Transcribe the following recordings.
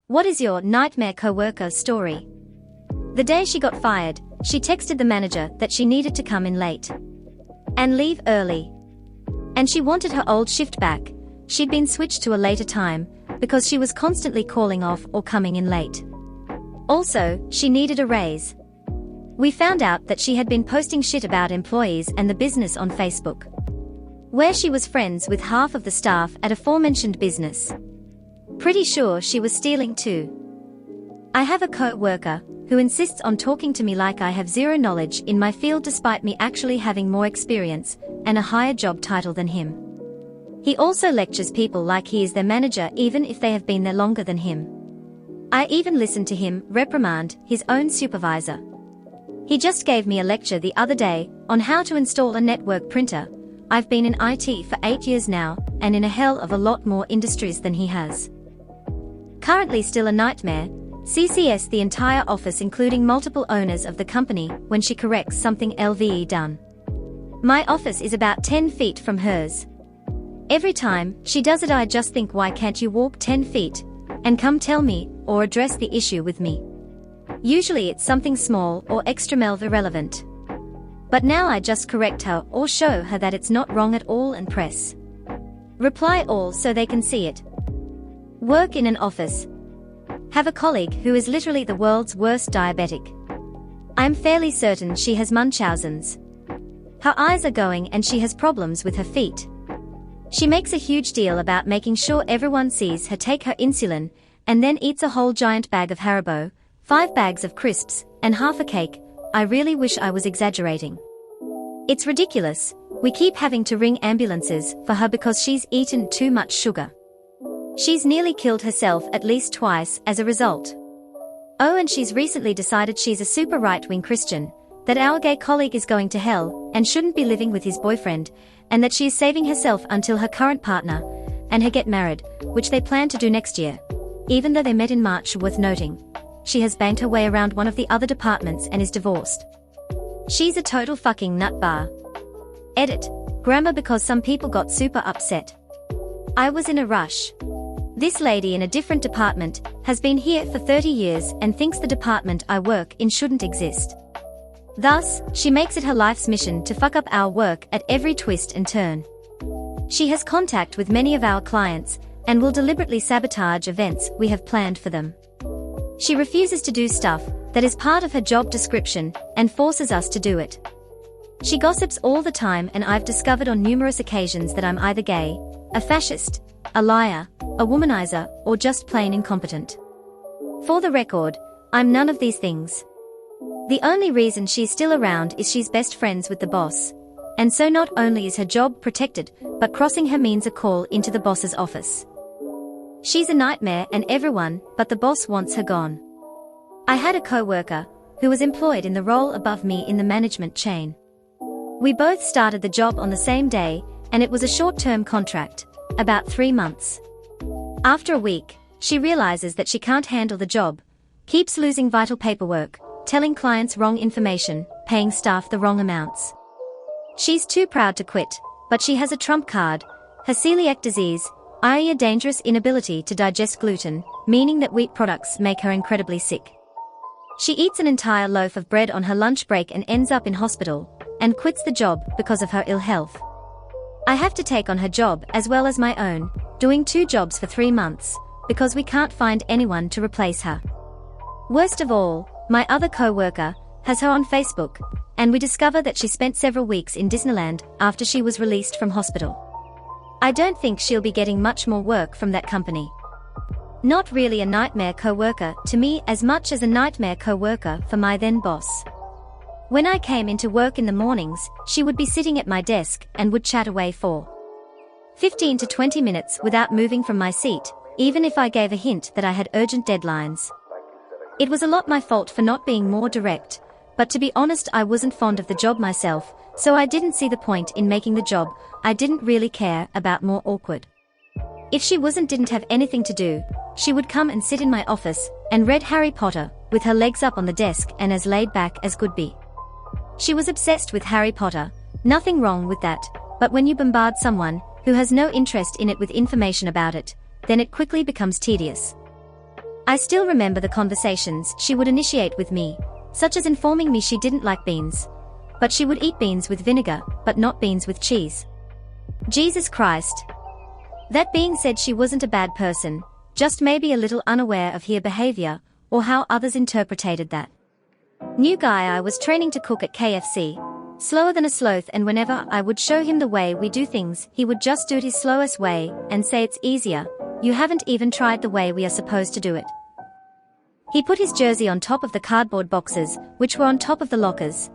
What is your nightmare coworker story? The day she got fired, she texted the manager that she needed to come in late and leave early. And she wanted her old shift back. She'd been switched to a later time because she was constantly calling off or coming in late. Also, she needed a raise. We found out that she had been posting shit about employees and the business on Facebook, where she was friends with half of the staff at aforementioned business. Pretty sure she was stealing too. I have a co-worker who insists on talking to me like I have zero knowledge in my field despite me actually having more experience and a higher job title than him. He also lectures people like he is their manager even if they have been there longer than him. I even listened to him reprimand his own supervisor. He just gave me a lecture the other day on how to install a network printer. I've been in IT for 8 years now and in a hell of a lot more industries than he has. Currently still a nightmare, CCS the entire office including multiple owners of the company when she corrects something LVE done. My office is about 10 feet from hers. Every time she does it I just think why can't you walk 10 feet and come tell me or address the issue with me. Usually it's something small or extremely irrelevant. But now I just correct her or show her that it's not wrong at all and press reply all so they can see it. Work in an office. Have a colleague who is literally the world's worst diabetic. I'm fairly certain she has Munchausen's. Her eyes are going and she has problems with her feet. She makes a huge deal about making sure everyone sees her take her insulin and then eats a whole giant bag of Haribo, 5 bags of crisps, and half a cake. I really wish I was exaggerating. It's ridiculous. We keep having to ring ambulances for her because she's eaten too much sugar. She's nearly killed herself at least twice as a result. Oh, and she's recently decided she's a super right-wing Christian, that our gay colleague is going to hell and shouldn't be living with his boyfriend, and that she is saving herself until her current partner and her get married, which they plan to do next year. Even though they met in March, worth noting, she has banged her way around one of the other departments and is divorced. She's a total fucking nut bar. Edit. Grammar because some people got super upset. I was in a rush. This lady in a different department has been here for 30 years and thinks the department I work in shouldn't exist. Thus, she makes it her life's mission to fuck up our work at every twist and turn. She has contact with many of our clients and will deliberately sabotage events we have planned for them. She refuses to do stuff that is part of her job description and forces us to do it. She gossips all the time and I've discovered on numerous occasions that I'm either gay, a fascist, a liar, a womanizer, or just plain incompetent. For the record, I'm none of these things. The only reason she's still around is she's best friends with the boss, and so not only is her job protected, but crossing her means a call into the boss's office. She's a nightmare and everyone but the boss wants her gone. I had a co-worker who was employed in the role above me in the management chain. We both started the job on the same day, and it was a short-term contract, about 3 months. After a week, she realizes that she can't handle the job, keeps losing vital paperwork, telling clients wrong information, paying staff the wrong amounts. She's too proud to quit, but she has a trump card, her celiac disease, i.e. a dangerous inability to digest gluten, meaning that wheat products make her incredibly sick. She eats an entire loaf of bread on her lunch break and ends up in hospital, and quits the job because of her ill health. I have to take on her job as well as my own, doing 2 jobs for 3 months, because we can't find anyone to replace her. Worst of all, my other co-worker has her on Facebook, and we discover that she spent several weeks in Disneyland after she was released from hospital. I don't think she'll be getting much more work from that company. Not really a nightmare co-worker to me as much as a nightmare co-worker for my then boss. When I came into work in the mornings, she would be sitting at my desk and would chat away for 15 to 20 minutes without moving from my seat, even if I gave a hint that I had urgent deadlines. It was a lot my fault for not being more direct, but to be honest I wasn't fond of the job myself, so I didn't see the point in making the job. I didn't really care about more awkward. If she didn't have anything to do, she would come and sit in my office and read Harry Potter with her legs up on the desk and as laid back as could be. She was obsessed with Harry Potter, nothing wrong with that, but when you bombard someone who has no interest in it with information about it, then it quickly becomes tedious. I still remember the conversations she would initiate with me, such as informing me she didn't like beans. But she would eat beans with vinegar, but not beans with cheese. Jesus Christ. That being said, she wasn't a bad person, just maybe a little unaware of her behavior, or how others interpreted that. New guy I was training to cook at KFC, slower than a sloth, and whenever I would show him the way we do things, he would just do it his slowest way, and say it's easier, you haven't even tried the way we are supposed to do it. He put his jersey on top of the cardboard boxes, which were on top of the lockers.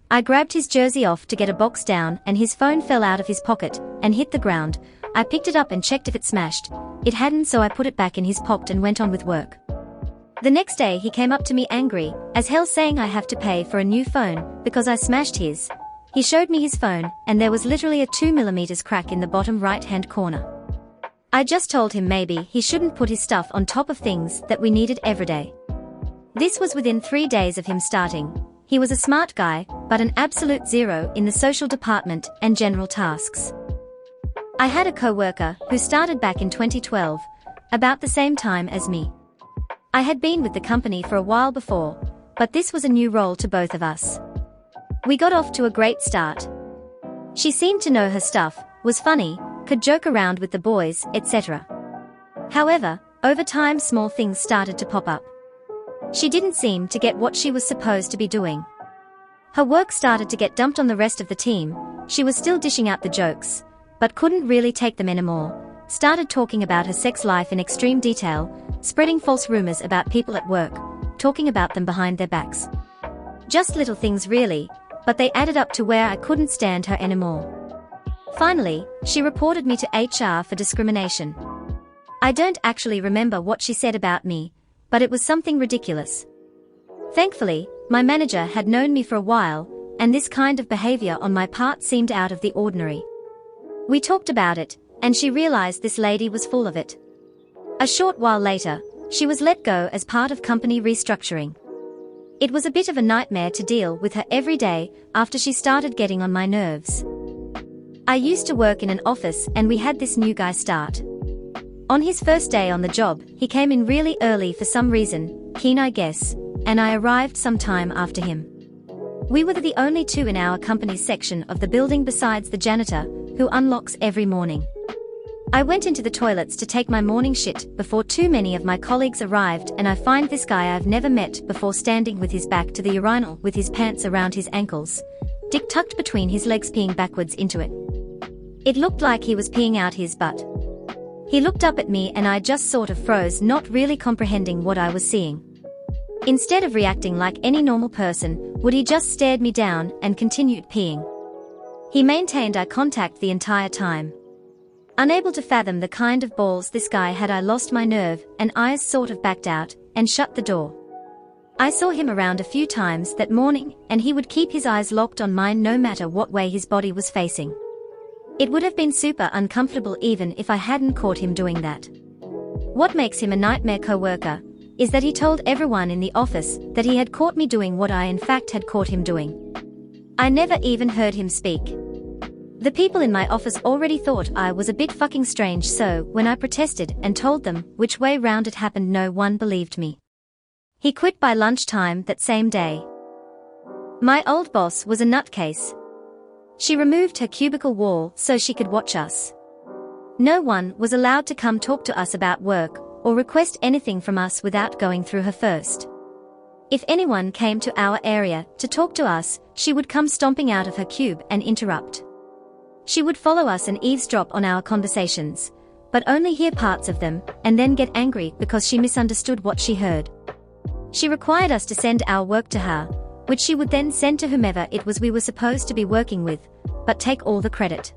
I grabbed his jersey off to get a box down, and his phone fell out of his pocket, and hit the ground. I picked it up and checked if it smashed. It hadn't, so I put it back in his pocket and went on with work. The next day he came up to me angry as hell, saying I have to pay for a new phone because I smashed his. He showed me his phone, and there was literally a 2mm crack in the bottom right-hand corner. I just told him maybe he shouldn't put his stuff on top of things that we needed every day. This was within 3 days of him starting. He was a smart guy, but an absolute zero in the social department and general tasks. I had a coworker who started back in 2012, about the same time as me. I had been with the company for a while before, but this was a new role to both of us. We got off to a great start. She seemed to know her stuff, was funny, could joke around with the boys, etc. However, over time small things started to pop up. She didn't seem to get what she was supposed to be doing. Her work started to get dumped on the rest of the team. She was still dishing out the jokes, but couldn't really take them anymore. Started talking about her sex life in extreme detail, spreading false rumors about people at work, talking about them behind their backs. Just little things really, but they added up to where I couldn't stand her anymore. Finally, she reported me to HR for discrimination. I don't actually remember what she said about me, but it was something ridiculous. Thankfully, my manager had known me for a while, and this kind of behavior on my part seemed out of the ordinary. We talked about it, and she realized this lady was full of it. A short while later, she was let go as part of company restructuring. It was a bit of a nightmare to deal with her every day after she started getting on my nerves. I used to work in an office, and we had this new guy start. On his first day on the job, he came in really early for some reason, keen I guess, and I arrived some time after him. We were the only two in our company's section of the building besides the janitor, who unlocks every morning. I went into the toilets to take my morning shit before too many of my colleagues arrived, and I find this guy I've never met before standing with his back to the urinal with his pants around his ankles, dick tucked between his legs, peeing backwards into it. It looked like he was peeing out his butt. He looked up at me and I just sort of froze, not really comprehending what I was seeing. Instead of reacting like any normal person would, he just stared me down and continued peeing. He maintained eye contact the entire time. Unable to fathom the kind of balls this guy had, I lost my nerve and eyes sort of backed out and shut the door. I saw him around a few times that morning, and he would keep his eyes locked on mine no matter what way his body was facing. It would have been super uncomfortable even if I hadn't caught him doing that. What makes him a nightmare coworker is that he told everyone in the office that he had caught me doing what I in fact had caught him doing. I never even heard him speak. The people in my office already thought I was a bit fucking strange, so when I protested and told them which way round it happened, no one believed me. He quit by lunchtime that same day. My old boss was a nutcase. She removed her cubicle wall so she could watch us. No one was allowed to come talk to us about work or request anything from us without going through her first. If anyone came to our area to talk to us, she would come stomping out of her cube and interrupt. She would follow us and eavesdrop on our conversations, but only hear parts of them, and then get angry because she misunderstood what she heard. She required us to send our work to her, which she would then send to whomever it was we were supposed to be working with, but take all the credit.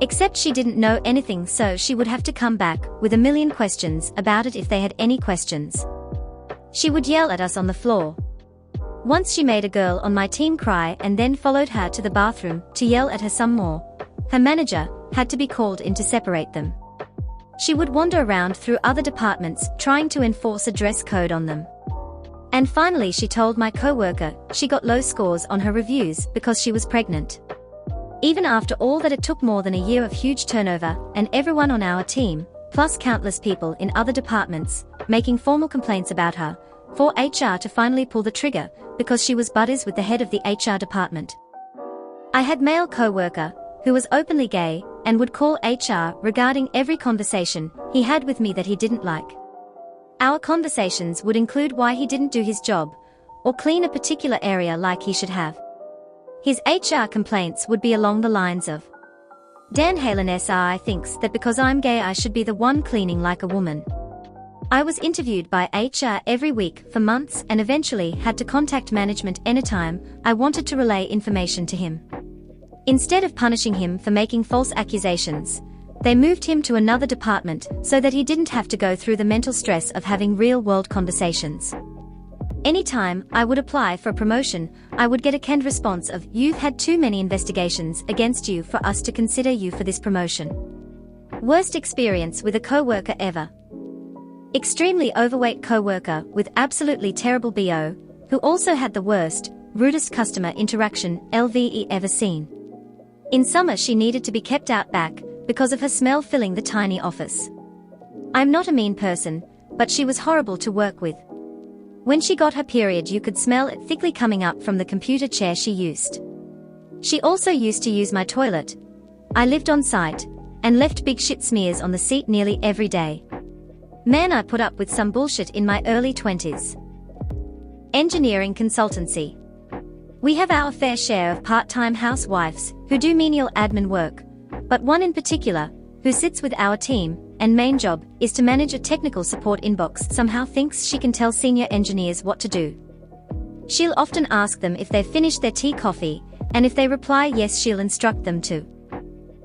Except she didn't know anything, so she would have to come back with a million questions about it if they had any questions. She would yell at us on the floor. Once she made a girl on my team cry and then followed her to the bathroom to yell at her some more. Her manager had to be called in to separate them. She would wander around through other departments trying to enforce a dress code on them. And finally she told my coworker she got low scores on her reviews because she was pregnant. Even after all that, it took more than a year of huge turnover, and everyone on our team plus countless people in other departments, making formal complaints about her, for HR to finally pull the trigger, because she was buddies with the head of the HR department. I had male co-worker, who was openly gay, and would call HR regarding every conversation he had with me that he didn't like. Our conversations would include why he didn't do his job, or clean a particular area like he should have. His HR complaints would be along the lines of, Dan Halen SRI thinks that because I'm gay I should be the one cleaning like a woman. I was interviewed by HR every week for months and eventually had to contact management anytime I wanted to relay information to him. Instead of punishing him for making false accusations, they moved him to another department so that he didn't have to go through the mental stress of having real-world conversations. Anytime I would apply for a promotion, I would get a canned response of, "You've had too many investigations against you for us to consider you for this promotion." Worst experience with a coworker ever. Extremely overweight coworker with absolutely terrible BO, who also had the worst, rudest customer interaction LVE ever seen. In summer she needed to be kept out back because of her smell filling the tiny office. I'm not a mean person, but she was horrible to work with. When she got her period you could smell it thickly coming up from the computer chair she used. She also used to use my toilet. I lived on site, and left big shit smears on the seat nearly every day. Man, I put up with some bullshit in my early 20s. Engineering consultancy. We have our fair share of part-time housewives who do menial admin work, but one in particular, who sits with our team, and main job is to manage a technical support inbox, somehow thinks she can tell senior engineers what to do. She'll often ask them if they've finished their tea coffee, and if they reply yes she'll instruct them to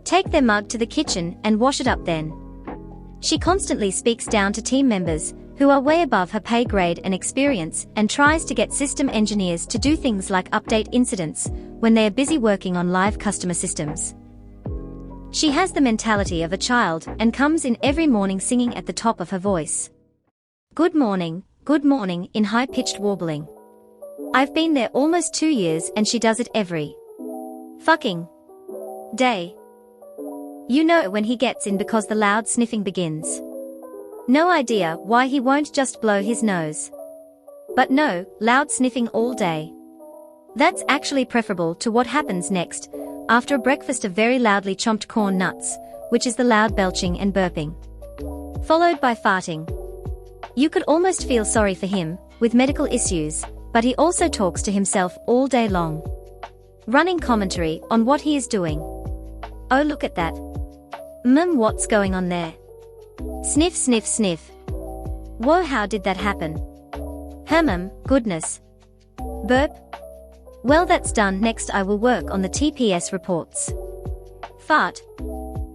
take their mug to the kitchen and wash it up then. She constantly speaks down to team members, who are way above her pay grade and experience, and tries to get system engineers to do things like update incidents, when they are busy working on live customer systems. She has the mentality of a child, and comes in every morning singing at the top of her voice. Good morning, in high-pitched warbling. I've been there almost 2 years and she does it every fucking day. You know when he gets in because the loud sniffing begins. No idea why he won't just blow his nose. But no, loud sniffing all day. That's actually preferable to what happens next, after a breakfast of very loudly chomped corn nuts, which is the loud belching and burping, followed by farting. You could almost feel sorry for him, with medical issues, but he also talks to himself all day long, running commentary on what he is doing. Oh, look at that. What's going on there? Sniff, sniff, sniff. Whoa, how did that happen? Goodness. Burp. Well, that's done. Next I will work on the TPS reports. Fart.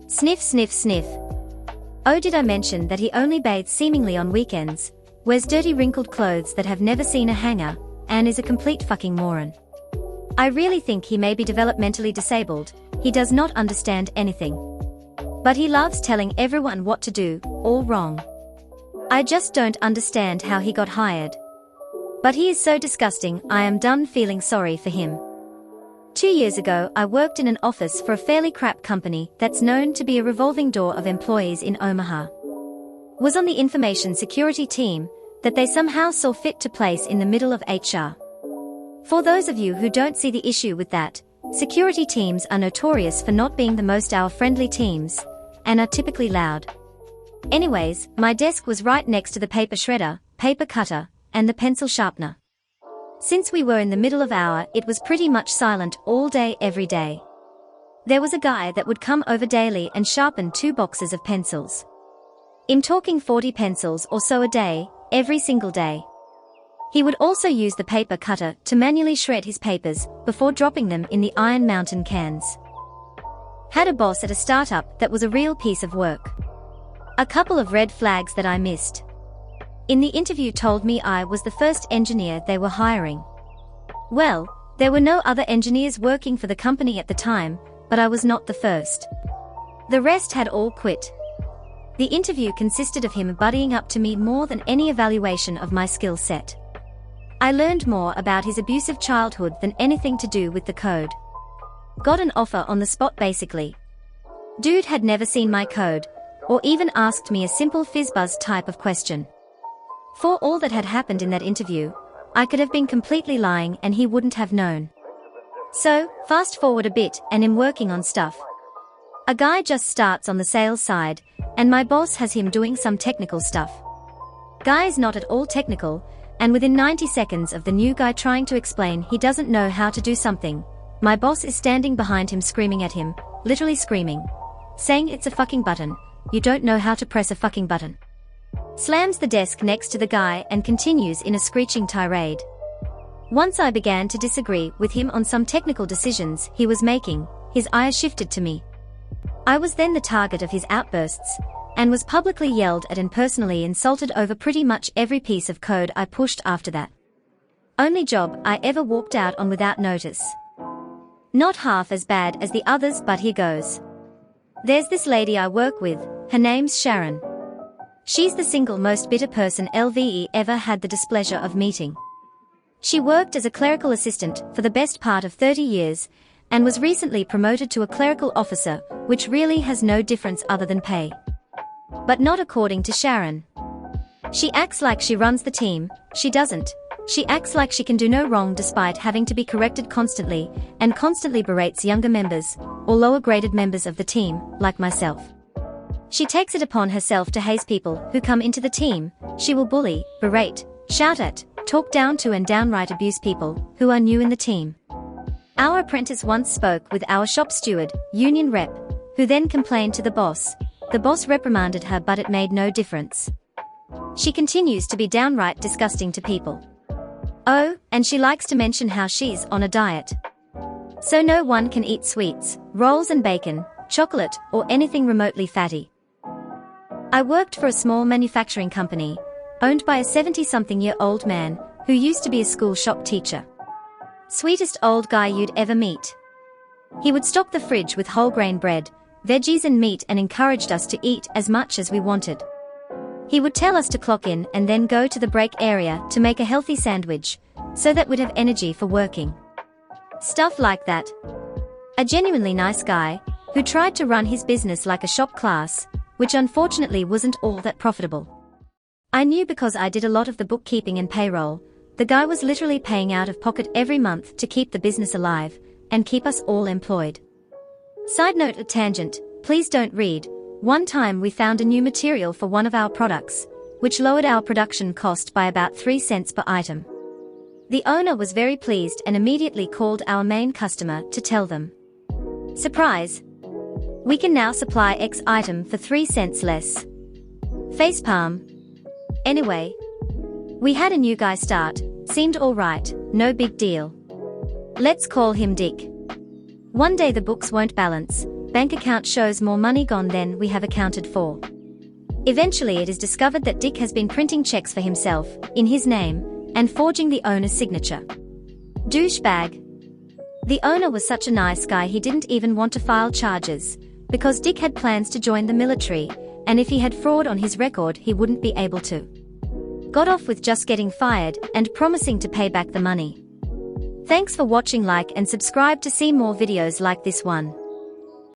Sniff, sniff, sniff. Oh, did I mention that he only bathes seemingly on weekends, wears dirty wrinkled clothes that have never seen a hanger, and is a complete fucking moron. I really think he may be developmentally disabled. He does not understand anything. But he loves telling everyone what to do, all wrong. I just don't understand how he got hired. But he is so disgusting, I am done feeling sorry for him. 2 years ago I worked in an office for a fairly crap company that's known to be a revolving door of employees in Omaha. Was on the information security team that they somehow saw fit to place in the middle of HR. For those of you who don't see the issue with that, security teams are notorious for not being the most our-friendly teams, and are typically loud. Anyways, my desk was right next to the paper shredder, paper cutter, and the pencil sharpener. Since we were in the middle of hour, it was pretty much silent all day every day. There was a guy that would come over daily and sharpen 2 boxes of pencils. I'm talking 40 pencils or so a day, every single day. He would also use the paper cutter to manually shred his papers before dropping them in the Iron Mountain cans. Had a boss at a startup that was a real piece of work. A couple of red flags that I missed. In the interview told me I was the first engineer they were hiring. Well, there were no other engineers working for the company at the time, but I was not the first. The rest had all quit. The interview consisted of him buddying up to me more than any evaluation of my skill set. I learned more about his abusive childhood than anything to do with the code. Got an offer on the spot basically. Dude had never seen my code, or even asked me a simple fizzbuzz type of question. For all that had happened in that interview, I could have been completely lying and he wouldn't have known. So, fast forward a bit and I'm working on stuff. A guy just starts on the sales side, and my boss has him doing some technical stuff. Guy is not at all technical, and within 90 seconds of the new guy trying to explain he doesn't know how to do something, my boss is standing behind him screaming at him, literally screaming, saying it's a fucking button, you don't know how to press a fucking button. Slams the desk next to the guy and continues in a screeching tirade. Once I began to disagree with him on some technical decisions he was making, his ire shifted to me. I was then the target of his outbursts, and was publicly yelled at and personally insulted over pretty much every piece of code I pushed after that. Only job I ever walked out on without notice. Not half as bad as the others, but here goes. There's this lady I work with, her name's Sharon. She's the single most bitter person LVE ever had the displeasure of meeting. She worked as a clerical assistant for the best part of 30 years, and was recently promoted to a clerical officer, which really has no difference other than pay. But not according to Sharon. She acts like she runs the team, she doesn't. She acts like she can do no wrong despite having to be corrected constantly, and constantly berates younger members, or lower-graded members of the team, like myself. She takes it upon herself to haze people who come into the team. She will bully, berate, shout at, talk down to and downright abuse people who are new in the team. Our apprentice once spoke with our shop steward, union rep, who then complained to the boss. The boss reprimanded her, but it made no difference. She continues to be downright disgusting to people. Oh, and she likes to mention how she's on a diet. So no one can eat sweets, rolls and bacon, chocolate, or anything remotely fatty. I worked for a small manufacturing company, owned by a 70-something-year-old man, who used to be a school shop teacher. Sweetest old guy you'd ever meet. He would stock the fridge with whole grain bread, veggies and meat, and encouraged us to eat as much as we wanted. He would tell us to clock in and then go to the break area to make a healthy sandwich, so that we'd have energy for working. Stuff like that. A genuinely nice guy, who tried to run his business like a shop class, which unfortunately wasn't all that profitable. I knew because I did a lot of the bookkeeping and payroll. The guy was literally paying out of pocket every month to keep the business alive, and keep us all employed. Side note, a tangent, please don't read. One time we found a new material for one of our products, which lowered our production cost by about 3 cents per item. The owner was very pleased and immediately called our main customer to tell them. Surprise! We can now supply X item for 3 cents less. Facepalm. Anyway, we had a new guy start, seemed alright, no big deal. Let's call him Dick. One day the books won't balance, bank account shows more money gone than we have accounted for. Eventually it is discovered that Dick has been printing checks for himself, in his name, and forging the owner's signature. Douchebag. The owner was such a nice guy he didn't even want to file charges, because Dick had plans to join the military, and if he had fraud on his record he wouldn't be able to. Got off with just getting fired and promising to pay back the money. Thanks for watching. Like and subscribe to see more videos like this one.